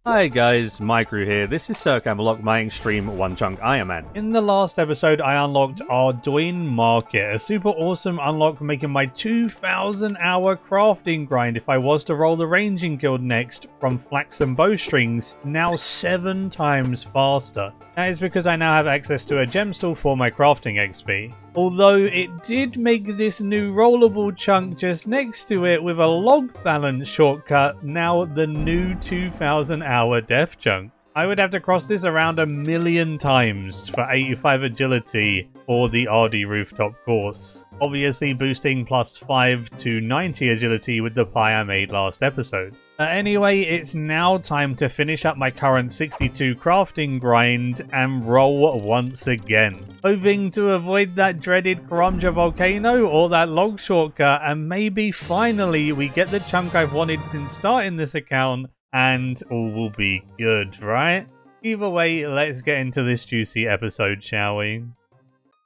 Hi guys, Maikeru here. This is Sir Camelock, my Xtreme one-chunk ironman. In the last episode, I unlocked Arduino Market, a super awesome unlock for making my 2,000-hour crafting grind if I was to roll the ranging guild next from flax and bowstrings, now 7 times faster. That is because I now have access to a gemstone for my crafting XP. Although it did make this new rollable chunk just next to it with a log balance shortcut now the new 2,000-hour death chunk. I would have to cross this around 1,000,000 times for 85 agility for the RD rooftop course. Obviously boosting plus 5 to 90 agility with the pie I made last episode. Anyway, it's now time to finish up my current 62 crafting grind and roll once again. Hoping to avoid that dreaded Karanja volcano or that log shortcut, and maybe finally we get the chunk I've wanted since starting this account and all will be good, right? Either way, let's get into this juicy episode, shall we?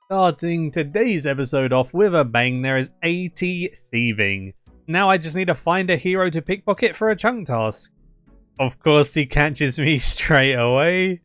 Starting today's episode off with a bang, there is 80 thieving. Now I just need to find a hero to pickpocket for a chunk task. Of course he catches me straight away.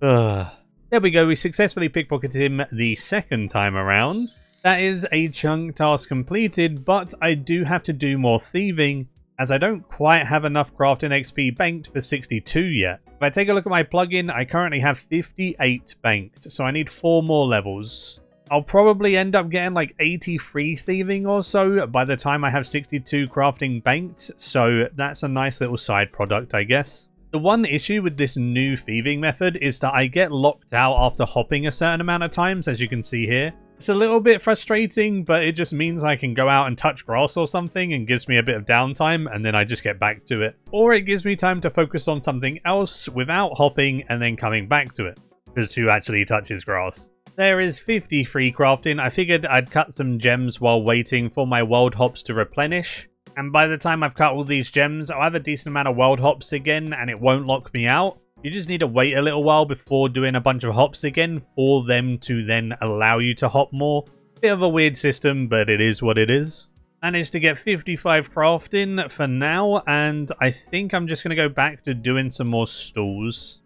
Ugh. There we go, we successfully pickpocketed him the second time around. That is a chunk task completed, but I do have to do more thieving, as I don't quite have enough crafting XP banked for 62 yet. If I take a look at my plugin, I currently have 58 banked, so I need 4 more levels. I'll probably end up getting like 83 thieving or so by the time I have 62 crafting banked, so that's a nice little side product, I guess. The one issue with this new thieving method is that I get locked out after hopping a certain amount of times, as you can see here. It's a little bit frustrating, but it just means I can go out and touch grass or something and gives me a bit of downtime, and then I just get back to it. Or it gives me time to focus on something else without hopping and then coming back to it, because who actually touches grass? There is 53 crafting. I figured I'd cut some gems while waiting for my world hops to replenish. And by the time I've cut all these gems, I'll have a decent amount of world hops again and it won't lock me out. You just need to wait a little while before doing a bunch of hops again for them to then allow you to hop more. Bit of a weird system, but it is what it is. Managed to get 55 crafting for now, and I think I'm just going to go back to doing some more stalls.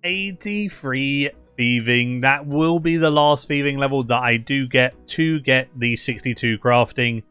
83 thieving. That will be the last thieving level that I do get to get the 62 crafting.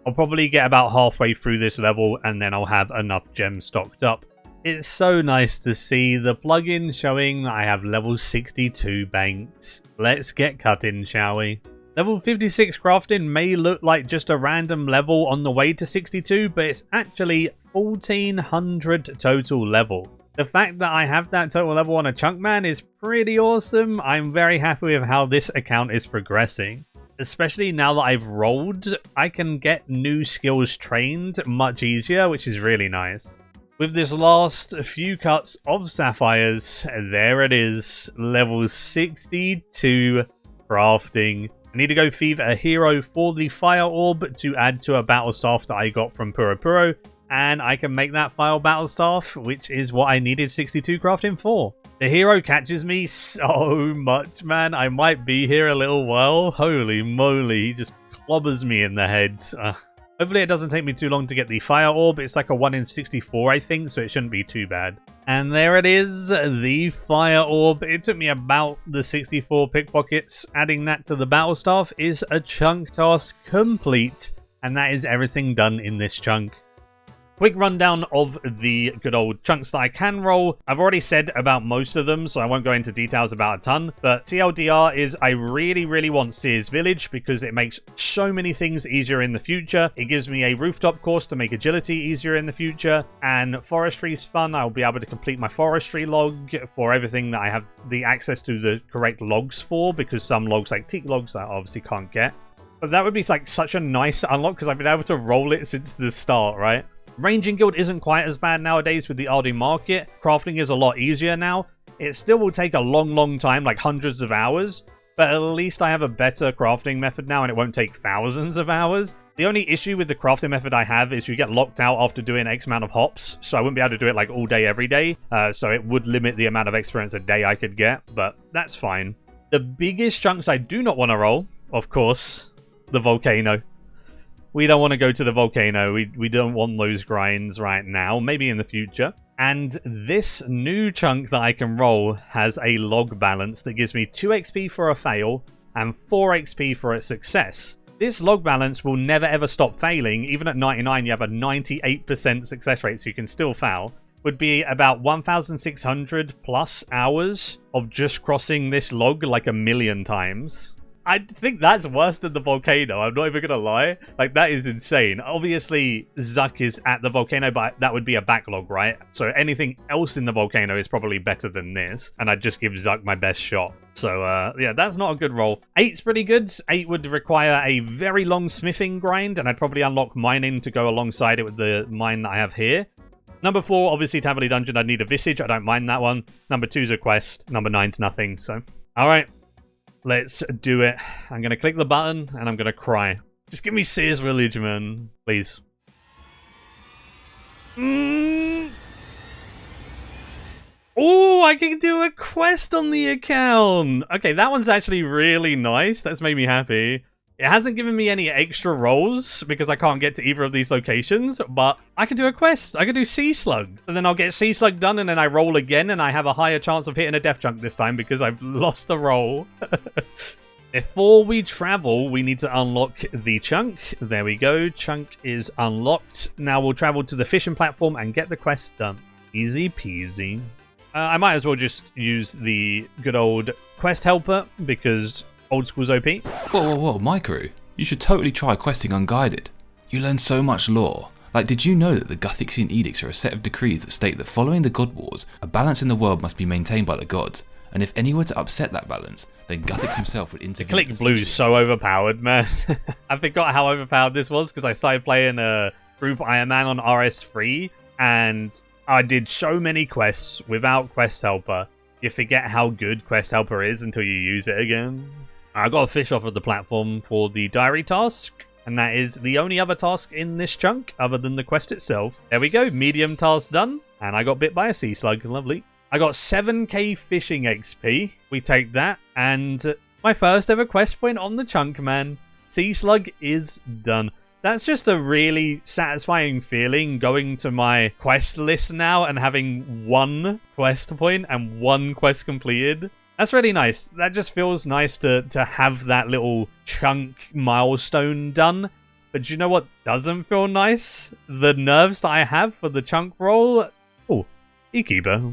I'll probably get about halfway through this level and then I'll have enough gems stocked up. It's so nice to see the plugin showing that I have level 62 banked. Let's get cutting, shall we? Level 56 crafting may look like just a random level on the way to 62, but it's actually 1,400 total level. The fact that I have that total level on a chunk man is pretty awesome. I'm very happy with how this account is progressing. Especially now that I've rolled, I can get new skills trained much easier, which is really nice. With this last few cuts of sapphires, there it is, level 62 crafting. I need to go thieve a hero for the fire orb to add to a battle staff that I got from Puro, and I can make that fire battle staff, which is what I needed 62 crafting for. The hero catches me so much, man. I might be here a little while. Holy moly, he just clobbers me in the head. Hopefully it doesn't take me too long to get the fire orb. It's like a 1 in 64, I think, so it shouldn't be too bad. And there it is, the fire orb. It took me about the 64 pickpockets. Adding that to the battle staff is a chunk task complete, and that is everything done in this chunk. Quick rundown of the good old chunks that I can roll. I've already said about most of them, so I won't go into details about a ton. But TLDR is I really want Seer's Village because it makes so many things easier in the future. It gives me a rooftop course to make agility easier in the future. And forestry is fun. I'll be able to complete my forestry log for everything that I have the access to the correct logs for, because some logs like teak logs I obviously can't get. But that would be like such a nice unlock because I've been able to roll it since the start, right? Ranging guild isn't quite as bad nowadays with the RD market. Crafting is a lot easier now. It still will take a long time, like hundreds of hours, but at least I have a better crafting method now and it won't take thousands of hours. The only issue with the crafting method I have is you get locked out after doing X amount of hops, so I wouldn't be able to do it like all day every day, so it would limit the amount of experience a day I could get, but that's fine. The biggest chunks I do not want to roll, of course, the volcano. We don't want to go to the volcano. We don't want those grinds right now. Maybe in the future. And this new chunk that I can roll has a log balance that gives me 2 XP for a fail and 4 XP for a success. This log balance will never ever stop failing. Even at 99, you have a 98% success rate, so you can still fail. Would be about 1,600 plus hours of just crossing this log like 1,000,000 times. I think that's worse than the volcano, I'm not even gonna lie. Like, that is insane. Obviously, Zuck is at the volcano, but that would be a backlog, right? So anything else in the volcano is probably better than this, and I'd just give Zuck my best shot. So, yeah, that's not a good roll. 8's pretty good. 8 would require a very long smithing grind, and I'd probably unlock mining to go alongside it with the mine that I have here. Number 4, obviously, Taverley Dungeon, I'd need a Visage. I don't mind that one. Number 2's a quest. Number 9's nothing, so... Alright. Let's do it. I'm going to click the button, and I'm going to cry. Just give me Seer's Village, man. Please. Oh, I can do a quest on the account. Okay, that one's actually really nice. That's made me happy. It hasn't given me any extra rolls because I can't get to either of these locations, but I can do a quest. I can do Sea Slug. And then I'll get Sea Slug done, and then I roll again, and I have a higher chance of hitting a death chunk this time because I've lost a roll. Before we travel, we need to unlock the chunk. There we go. Chunk is unlocked. Now we'll travel to the fishing platform and get the quest done. Easy peasy. I might as well just use the good old quest helper because... old school's OP. Whoa, Maikeru. You should totally try questing unguided. You learn so much lore. Like, did you know that the Guthixian edicts are a set of decrees that state that following the God Wars, a balance in the world must be maintained by the gods, and if any were to upset that balance, then Guthix himself would intervene. The click blue's so overpowered, man. I forgot how overpowered this was because I started playing a group Ironman on RS3, and I did so many quests without quest helper. You forget how good quest helper is until you use it again. I got a fish off of the platform for the diary task, and that is the only other task in this chunk other than the quest itself. There we go, medium task done, and I got bit by a sea slug, lovely. I got 7k fishing XP, we take that, and my first ever quest point on the chunk, man. Sea slug is done. That's just a really satisfying feeling, going to my quest list now and having 1 quest point and 1 quest completed. That's really nice. That just feels nice to have that little chunk milestone done. But do you know what doesn't feel nice? The nerves that I have for the chunk roll. Oh, Beekeeper.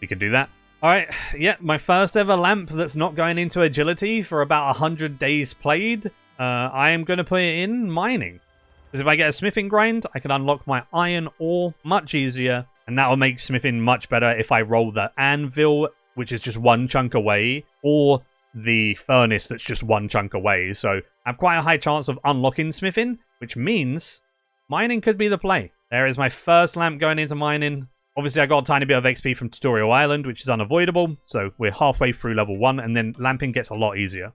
We can do that. Alright, yeah, my first ever lamp that's not going into agility for about 100 days played. I am going to put it in mining. Because if I get a smithing grind, I can unlock my iron ore much easier. And that will make smithing much better if I roll the anvil, which is just 1 chunk away, or the furnace that's just 1 chunk away. So I have quite a high chance of unlocking smithing, which means mining could be the play. There is my first lamp going into mining. Obviously, I got a tiny bit of XP from Tutorial Island, which is unavoidable. So we're halfway through level 1, and then lamping gets a lot easier.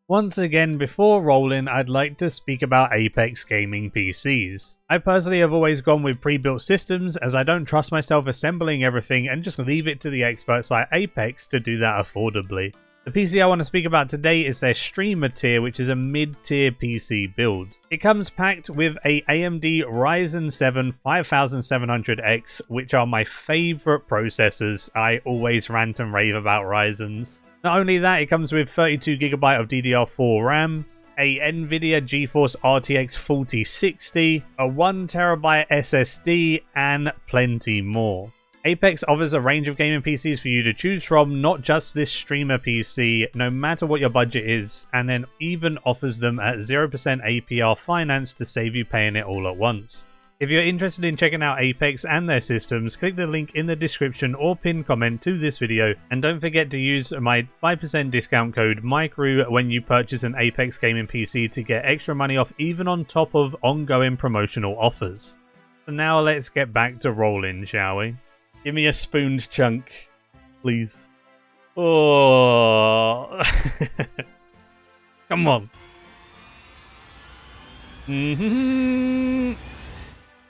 Once again, before rolling, I'd like to speak about Apex gaming PCs. I personally have always gone with pre-built systems as I don't trust myself assembling everything and just leave it to the experts like Apex to do that affordably. The PC I want to speak about today is their Streamer tier, which is a mid-tier PC build. It comes packed with a AMD Ryzen 7 5700X, which are my favourite processors. I always rant and rave about Ryzens. Not only that, it comes with 32GB of DDR4 RAM, a NVIDIA GeForce RTX 4060, a 1TB SSD, and plenty more. Apex offers a range of gaming PCs for you to choose from, not just this streamer PC, no matter what your budget is, and then even offers them at 0% APR finance to save you paying it all at once. If you're interested in checking out Apex and their systems, click the link in the description or pinned comment to this video, and don't forget to use my 5% discount code Maikeru when you purchase an Apex gaming PC to get extra money off, even on top of ongoing promotional offers. So now let's get back to rolling, shall we? Give me a spooned chunk, please. Oh, come on.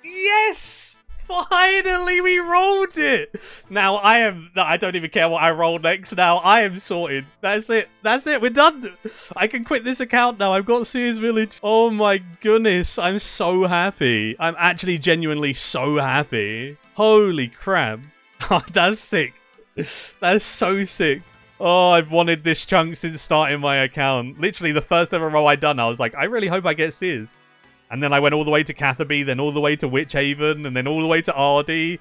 Yes! Finally, we rolled it! Now, I don't even care what I roll next now. I am sorted. That's it. That's it. We're done. I can quit this account now. I've got Sears Village. Oh my goodness. I'm so happy. I'm actually genuinely so happy. Holy crap. Oh, that's sick. That's so sick. Oh, I've wanted this chunk since starting my account. Literally, the first ever roll I done, I was like, I really hope I get Sears. And then I went all the way to Catherby, then all the way to Witch Haven, and then all the way to Ardy,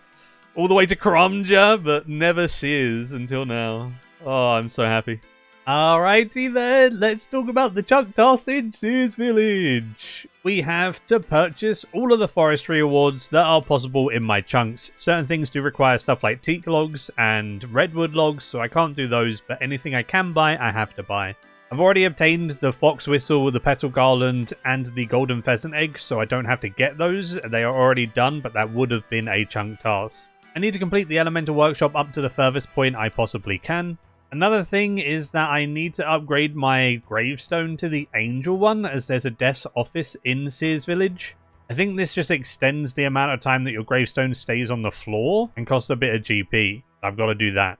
all the way to Crumja, but never Sears until now. Oh, I'm so happy. Alrighty then, let's talk about the chunk task in Sears Village. We have to purchase all of the forestry awards that are possible in my chunks. Certain things do require stuff like teak logs and redwood logs, so I can't do those, but anything I can buy, I have to buy. I've already obtained the fox whistle, the petal garland, and the golden pheasant egg, so I don't have to get those. They are already done, but that would have been a chunk task. I need to complete the elemental workshop up to the furthest point I possibly can. Another thing is that I need to upgrade my gravestone to the angel one, as there's a death office in Sears Village. I think this just extends the amount of time that your gravestone stays on the floor and costs a bit of GP. I've got to do that.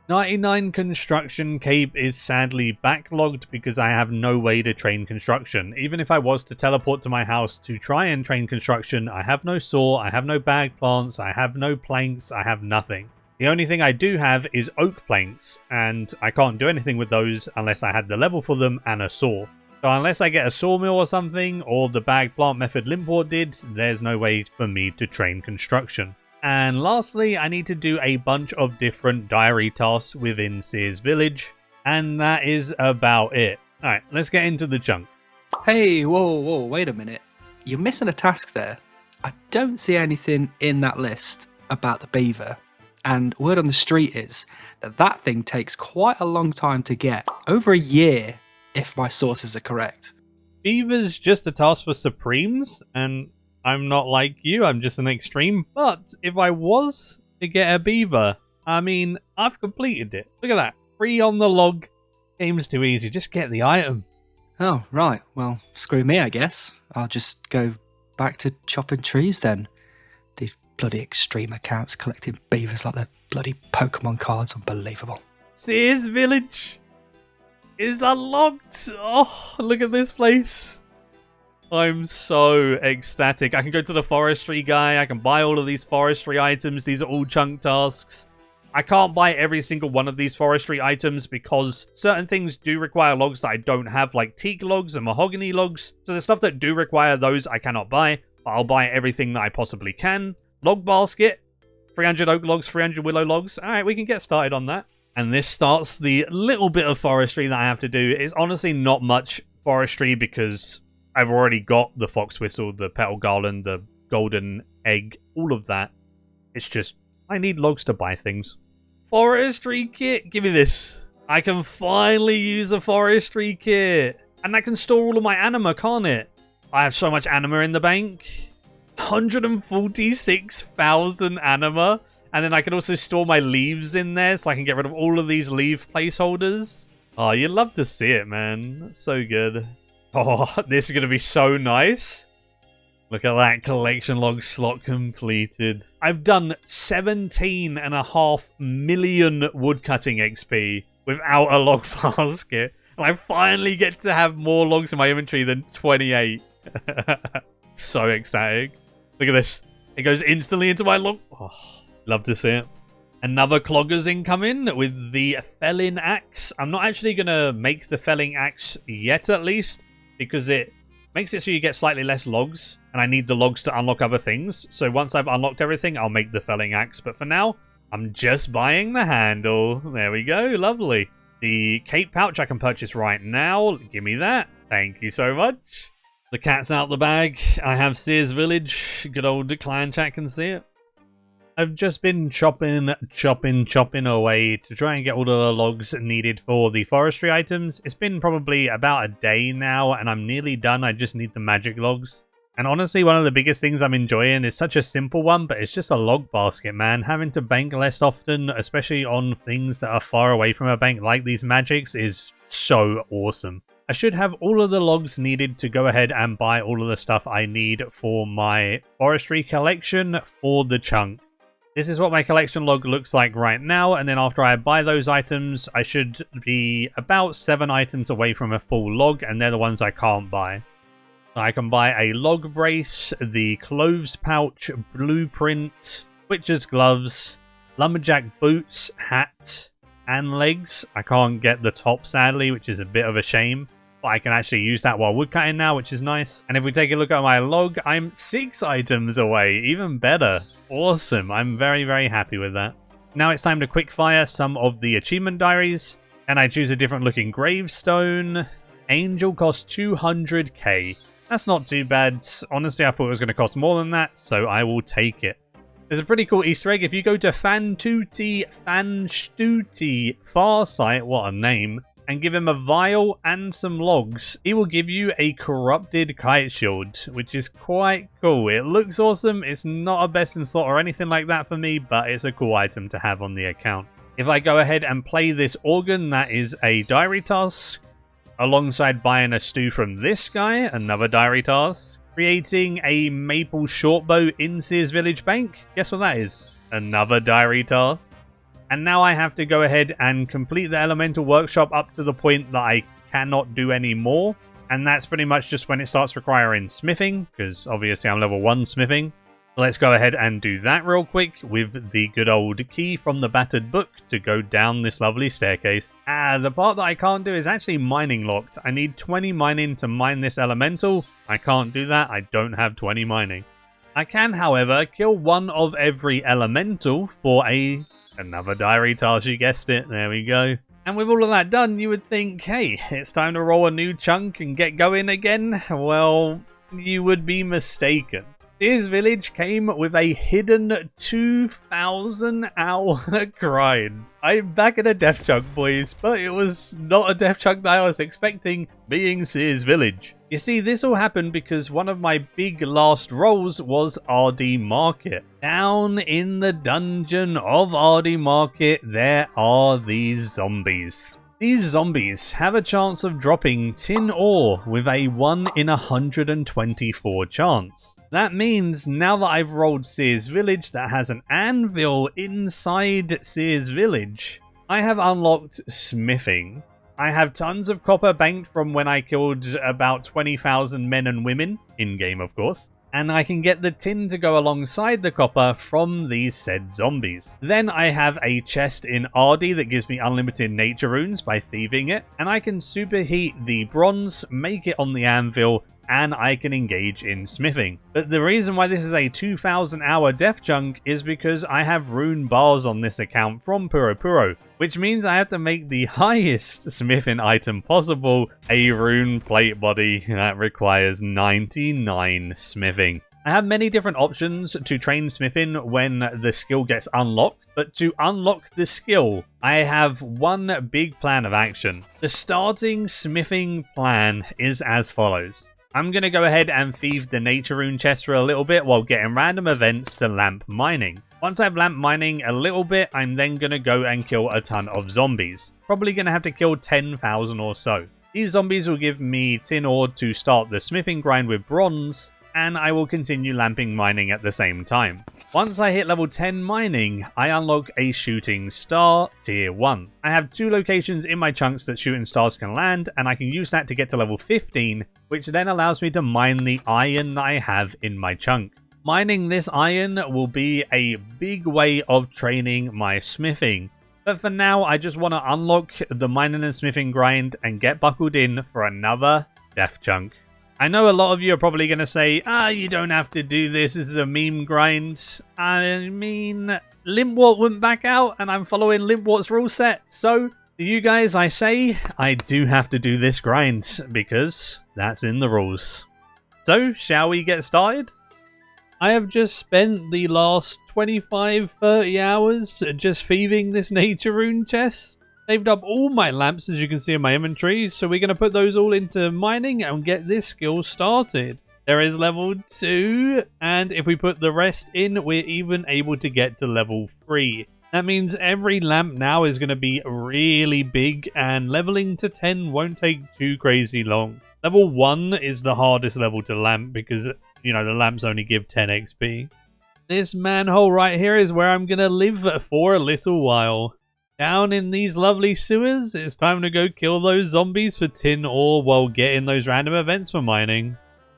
99 construction cape is sadly backlogged because I have no way to train construction. Even if I was to teleport to my house to try and train construction, I have no saw, I have no bag plants, I have no planks, I have nothing. The only thing I do have is oak planks, and I can't do anything with those unless I had the level for them and a saw. So unless I get a sawmill or something, or the bag plant method Limport did, there's no way for me to train construction. And lastly, I need to do a bunch of different diary tasks within Sears Village, and that is about it. Alright, let's get into the chunk. Hey, whoa, wait a minute. You're missing a task there. I don't see anything in that list about the beaver. And word on the street is that that thing takes quite a long time to get. Over a year, if my sources are correct. Beaver's just a task for Supremes, and I'm not like you, I'm just an Xtreme. But if I was to get a beaver, I mean, I've completed it. Look at that. Free on the log. Game's too easy. Just get the item. Oh, right. Well, screw me, I guess. I'll just go back to chopping trees then. These bloody Xtreme accounts collecting beavers like they're bloody Pokemon cards. Unbelievable. Sears Village is unlocked. Oh, look at this place. I'm so ecstatic. I can go to the forestry guy. I can buy all of these forestry items. These are all chunk tasks. I can't buy every single one of these forestry items because certain things do require logs that I don't have, like teak logs and mahogany logs. So the stuff that do require those I cannot buy, but I'll buy everything that I possibly can. Log basket, 300 oak logs, 300 willow logs. All right, we can get started on that. And this starts the little bit of forestry that I have to do. It's honestly not much forestry because I've already got the fox whistle, the petal garland, the golden egg, all of that. It's just, I need logs to buy things. Forestry kit, give me this. I can finally use a forestry kit. And I can store all of my anima, can't it? I have so much anima in the bank. 146,000 anima. And then I can also store my leaves in there so I can get rid of all of these leaf placeholders. Oh, you'd love to see it, man. That's so good. Oh, this is going to be so nice. Look at that collection log slot completed. I've done 17.5 million woodcutting XP without a log basket. And I finally get to have more logs in my inventory than 28. So ecstatic. Look at this. It goes instantly into my log. Oh, love to see it. Another clogger's incoming with the felling axe. I'm not actually going to make the felling axe yet, at least, because it makes it so you get slightly less logs, and I need the logs to unlock other things. So once I've unlocked everything, I'll make the felling axe. But for now, I'm just buying the handle. There we go. Lovely. The cape pouch I can purchase right now. Give me that. Thank you so much. The cat's out the bag. I have Sears Village. Good old clan chat can see it. I've just been chopping away to try and get all of the logs needed for the forestry items. It's been probably about a day now, and I'm nearly done. I just need the magic logs. And honestly, one of the biggest things I'm enjoying is such a simple one, but it's just a log basket, man. Having to bank less often, especially on things that are far away from a bank like these magics, is so awesome. I should have all of the logs needed to go ahead and buy all of the stuff I need for my forestry collection for the chunk. This is what my collection log looks like right now, and then after I buy those items, I should be about 7 items away from a full log, and they're the ones I can't buy. I can buy a log brace, the cloves pouch, blueprint, witcher's gloves, lumberjack boots, hat, and legs. I can't get the top, sadly, which is a bit of a shame. But I can actually use that while woodcutting now, which is nice. And if we take a look at my log, I'm 6 items away. Even better. Awesome. I'm very, very happy with that. Now it's time to quickfire some of the achievement diaries. And I choose a different looking gravestone. Angel costs 200k. That's not too bad. Honestly, I thought it was going to cost more than that, so I will take it. There's a pretty cool Easter egg. If you go to Fanstuti Farsight, what a name, and give him a vial and some logs, he will give you a corrupted kite shield, which is quite cool. It looks awesome. It's not a best in slot or anything like that for me, but it's a cool item to have on the account. If I go ahead and play this organ, that is a diary task, alongside buying a stew from this guy, another diary task. Creating a maple shortbow in Sears Village Bank. Guess what that is? Another diary task. And now I have to go ahead and complete the elemental workshop up to the point that I cannot do any more. And that's pretty much just when it starts requiring smithing, because obviously I'm level 1 smithing. So let's go ahead and do that real quick with the good old key from the battered book to go down this lovely staircase. The part that I can't do is actually mining locked. I need 20 mining to mine this elemental. I can't do that. I don't have 20 mining. I can, however, kill one of every elemental for another diary task. You guessed it. There we go. And with all of that done, you would think, hey, it's time to roll a new chunk and get going again. Well, you would be mistaken. Sears Village came with a hidden 2,000 hour grind. I'm back in a death chunk, boys, but it was not a death chunk that I was expecting, being Sears Village. You see, this all happened because one of my big last rolls was RD Market. Down in the dungeon of RD Market, there are these zombies. These zombies have a chance of dropping tin ore with a 1 in 124 chance. That means now that I've rolled Sears Village that has an anvil inside Sears Village, I have unlocked smithing. I have tons of copper banked from when I killed about 20,000 men and women, in-game of course. And I can get the tin to go alongside the copper from these said zombies. Then I have a chest in RD that gives me unlimited nature runes by thieving it, and I can superheat the bronze, make it on the anvil, and I can engage in smithing. But the reason why this is a 2,000 hour death chunk is because I have rune bars on this account from Puro, which means I have to make the highest smithing item possible, a rune plate body that requires 99 smithing. I have many different options to train smithing when the skill gets unlocked, but to unlock the skill, I have one big plan of action. The starting smithing plan is as follows. I'm going to go ahead and thieve the nature rune chest for a little bit while getting random events to lamp mining. Once I've lamp mining a little bit, I'm then going to go and kill a ton of zombies. Probably going to have to kill 10,000 or so. These zombies will give me tin ore to start the smithing grind with bronze, and I will continue lamping mining at the same time. Once I hit level 10 mining, I unlock a shooting star tier 1. I have 2 locations in my chunks that shooting stars can land, and I can use that to get to level 15, which then allows me to mine the iron that I have in my chunk. Mining this iron will be a big way of training my smithing. But for now, I just want to unlock the mining and smithing grind and get buckled in for another death chunk. I know a lot of you are probably going to say, you don't have to do this, this is a meme grind. I mean, Limpwort went back out and I'm following Limpwort's rule set. So, to you guys, I say, I do have to do this grind because that's in the rules. So, shall we get started? I have just spent the last 25-30 hours just thieving this nature rune chest. Saved up all my lamps, as you can see in my inventory, so we're going to put those all into mining and get this skill started. There is level 2, and if we put the rest in, we're even able to get to level 3. That means every lamp now is going to be really big, and leveling to 10 won't take too crazy long. Level 1 is the hardest level to lamp because, you know, the lamps only give 10 XP. This manhole right here is where I'm going to live for a little while. Down in these lovely sewers, it's time to go kill those zombies for tin ore while getting those random events for mining.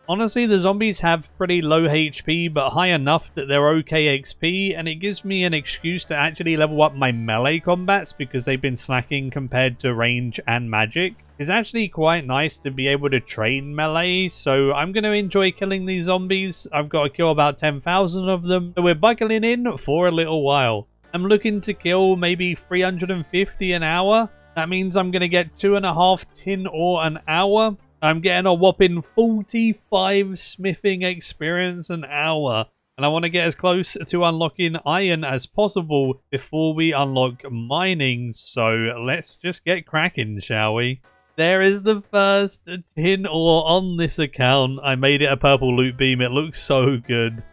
Honestly, the zombies have pretty low HP, but high enough that they're okay XP, and it gives me an excuse to actually level up my melee combats because they've been slacking compared to range and magic. It's actually quite nice to be able to train melee, so I'm going to enjoy killing these zombies. I've got to kill about 10,000 of them, so we're buckling in for a little while. I'm looking to kill maybe 350 an hour. That means I'm going to get 2.5 tin ore an hour. I'm getting a whopping 45 smithing experience an hour. And I want to get as close to unlocking iron as possible before we unlock mining. So let's just get cracking, shall we? There is the first tin ore on this account. I made it a purple loot beam. It looks so good.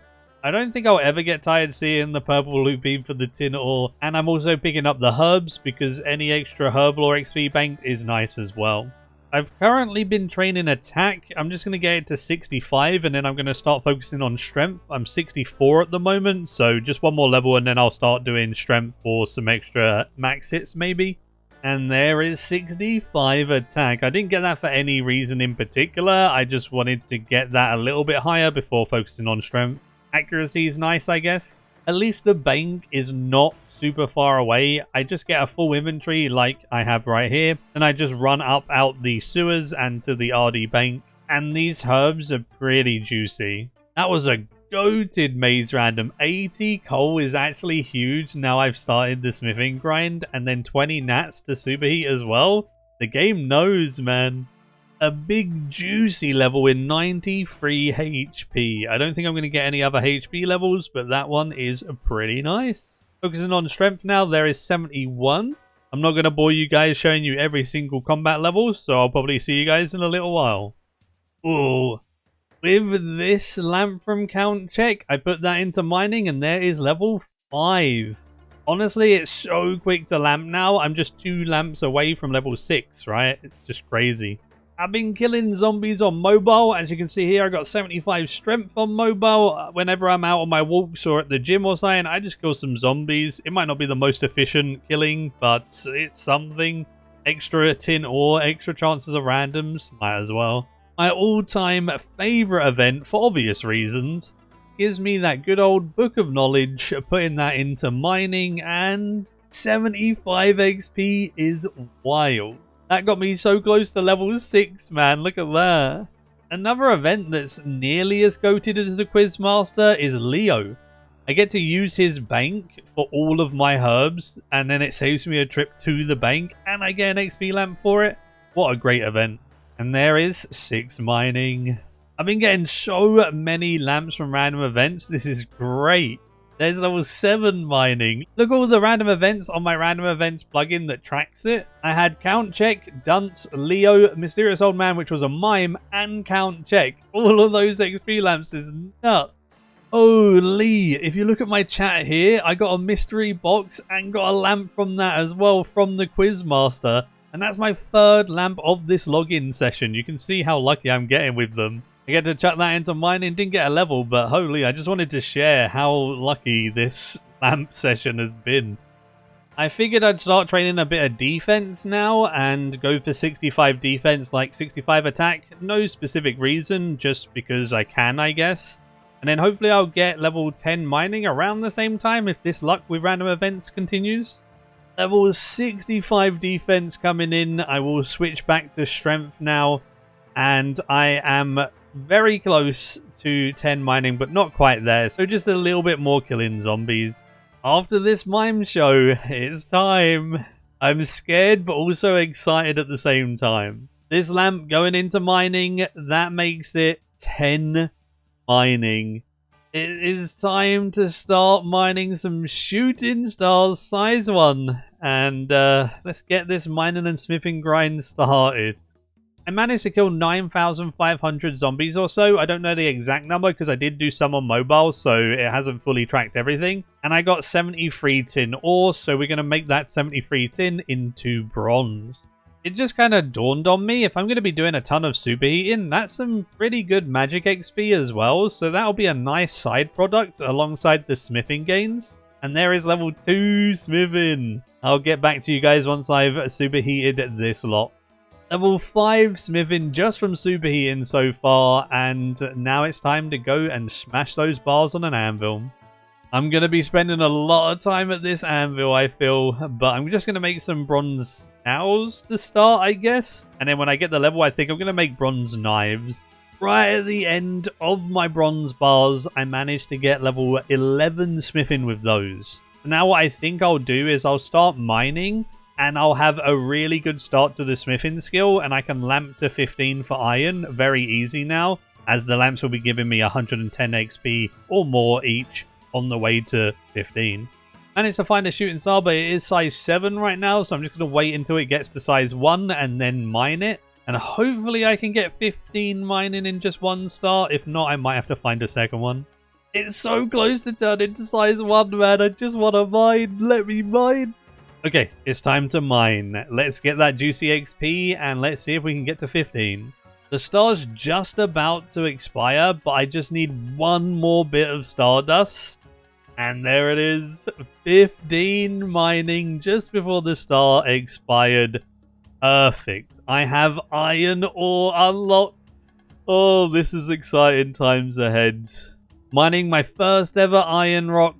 I don't think I'll ever get tired seeing the purple loot beam for the tin ore. And I'm also picking up the herbs because any extra herbal or XP banked is nice as well. I've currently been training attack. I'm just going to get it to 65 and then I'm going to start focusing on strength. I'm 64 at the moment, so just one more level and then I'll start doing strength for some extra max hits maybe. And there is 65 attack. I didn't get that for any reason in particular. I just wanted to get that a little bit higher before focusing on strength. Accuracy is nice, I guess. At least the bank is not super far away. I just get a full inventory like I have right here, and I just run up out the sewers and to the RD bank, and these herbs are pretty juicy. That was a goated maze random. 80 coal is actually huge now I've started the smithing grind, and then 20 nats to superheat as well. The game knows, man. A big juicy level with 93 HP. I don't think I'm going to get any other HP levels, but that one is pretty nice. Focusing on strength now, there is 71. I'm not going to bore you guys showing you every single combat level, so I'll probably see you guys in a little while. Ooh. With this lamp from Count Check, I put that into mining and there is level 5. Honestly, it's so quick to lamp now. I'm just 2 lamps away from level 6, right? It's just crazy. I've been killing zombies on mobile. As you can see here, I got 75 strength on mobile. Whenever I'm out on my walks or at the gym or something, I just kill some zombies. It might not be the most efficient killing, but it's something. Extra tin ore, extra chances of randoms, might as well. My all-time favourite event, for obvious reasons, gives me that good old book of knowledge, putting that into mining, and 75 XP is wild. That got me so close to level 6, man. Look at that. Another event that's nearly as goated as a Quizmaster is Leo. I get to use his bank for all of my herbs, and then it saves me a trip to the bank, and I get an XP lamp for it. What a great event. And there is 6 mining. I've been getting so many lamps from random events. This is great. There's level 7 mining. Look at all the random events on my random events plugin that tracks it. I had Count Check, Dunce, Leo, Mysterious Old Man, which was a mime, and Count Check. All of those XP lamps is nuts. Holy, if you look at my chat here, I got a mystery box and got a lamp from that as well from the Quizmaster. And that's my 3rd lamp of this login session. You can see how lucky I'm getting with them. I get to chuck that into mining, didn't get a level, but holy, I just wanted to share how lucky this lamp session has been. I figured I'd start training a bit of defense now and go for 65 defense, like 65 attack. No specific reason, just because I can, I guess. And then hopefully I'll get level 10 mining around the same time if this luck with random events continues. Level 65 defense coming in. I will switch back to strength now, and I am very close to 10 mining, but not quite there, so just a little bit more killing zombies. After this mime show, it's time. I'm scared, but also excited at the same time. This lamp going into mining, that makes it 10 mining. It is time to start mining some shooting stars size 1, and let's get this mining and smithing grind started. I managed to kill 9,500 zombies or so. I don't know the exact number because I did do some on mobile, so it hasn't fully tracked everything. And I got 73 tin ore, so we're going to make that 73 tin into bronze. It just kind of dawned on me, if I'm going to be doing a ton of superheating, that's some pretty good magic XP as well, so that'll be a nice side product alongside the smithing gains. And there is level 2 smithing. I'll get back to you guys once I've superheated this lot. Level 5 smithing just from superheating so far, and now it's time to go and smash those bars on an anvil. I'm going to be spending a lot of time at this anvil, I feel, but I'm just going to make some bronze nails to start, I guess. And then when I get the level, I think I'm going to make bronze knives. Right at the end of my bronze bars, I managed to get level 11 smithing with those. So now what I think I'll do is I'll start mining, and I'll have a really good start to the smithing skill, and I can lamp to 15 for iron very easy now, as the lamps will be giving me 110 XP or more each on the way to 15. Managed to find a shooting star, but it is size 7 right now, so I'm just going to wait until it gets to size 1 and then mine it. And hopefully I can get 15 mining in just one star. If not, I might have to find a second one. It's so close to turn into size 1, man. I just want to mine. Let me mine. Okay, it's time to mine. Let's get that juicy XP and let's see if we can get to 15. The star's just about to expire, but I just need one more bit of stardust. And there it is. 15 mining just before the star expired. Perfect. I have iron ore unlocked. Oh, this is exciting times ahead. Mining my first ever iron rock.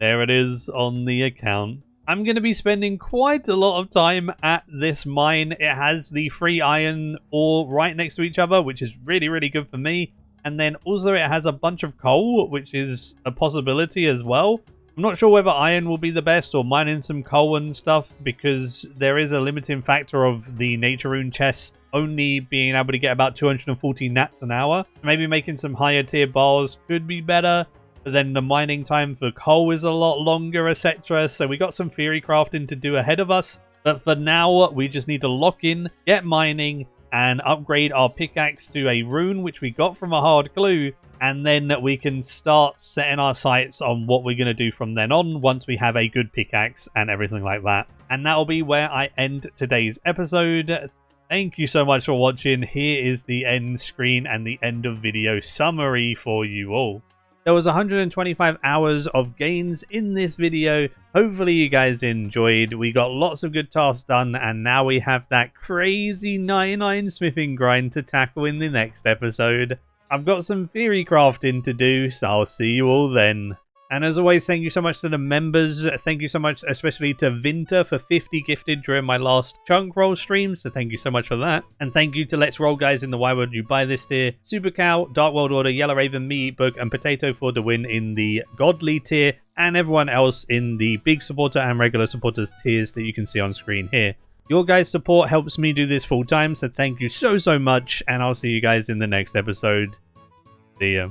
There it is on the account. I'm going to be spending quite a lot of time at this mine. It has the 3 iron ore right next to each other, which is really, really good for me. And then also it has a bunch of coal, which is a possibility as well. I'm not sure whether iron will be the best or mining some coal and stuff, because there is a limiting factor of the nature rune chest only being able to get about 240 nats an hour. Maybe making some higher tier bars could be better. But then the mining time for coal is a lot longer, etc. So we got some theory crafting to do ahead of us. But for now, we just need to lock in, get mining, and upgrade our pickaxe to a rune, which we got from a hard glue. And then we can start setting our sights on what we're going to do from then on once we have a good pickaxe and everything like that. And that'll be where I end today's episode. Thank you so much for watching. Here is the end screen and the end of video summary for you all. There was 125 hours of gains in this video. Hopefully you guys enjoyed. We got lots of good tasks done, and now we have that crazy 99 smithing grind to tackle in the next episode. I've got some theory crafting to do, so I'll see you all then. And as always, thank you so much to the members. Thank you so much, especially to Vinter for 50 gifted during my last chunk roll stream. So thank you so much for that. And thank you to Let's Roll guys in the Why Would You Buy This tier, Super Cow, Dark World Order, Yellow Raven, Me, Book, and Potato for the win in the Godly tier, and everyone else in the big supporter and regular supporter tiers that you can see on screen here. Your guys' support helps me do this full time, so thank you so much, and I'll see you guys in the next episode. See ya.